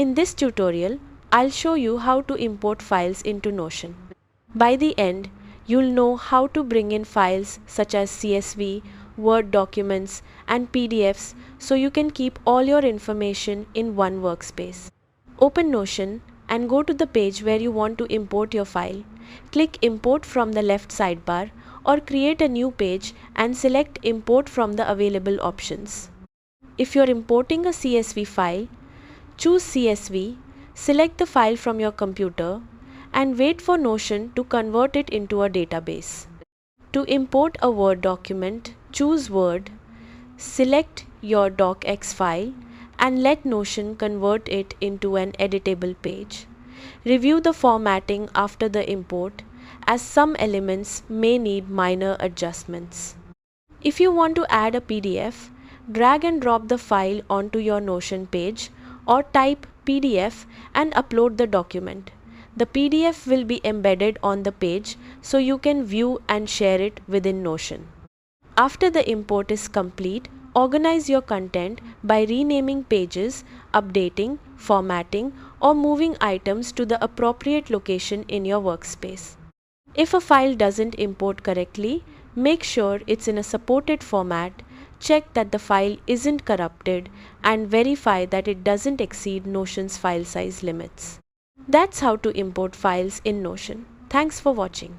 In this tutorial, I'll show you how to import files into Notion. By the end, you'll know how to bring in files such as CSV, Word documents, and PDFs so you can keep all your information in one workspace. Open Notion and go to the page where you want to import your file. Click Import from the left sidebar or create a new page and select Import from the available options. If you're importing a CSV file, choose CSV, select the file from your computer, and wait for Notion to convert it into a database. To import a Word document, choose Word, select your docx file, and let Notion convert it into an editable page. Review the formatting after the import, as some elements may need minor adjustments. If you want to add a PDF, drag and drop the file onto your Notion page or type PDF and upload the document. The PDF will be embedded on the page so you can view and share it within Notion. After the import is complete, organize your content by renaming pages, updating, formatting, or moving items to the appropriate location in your workspace. If a file doesn't import correctly, make sure it's in a supported format, check that the file isn't corrupted, and verify that it doesn't exceed Notion's file size limits. That's how to import files in Notion. Thanks for watching.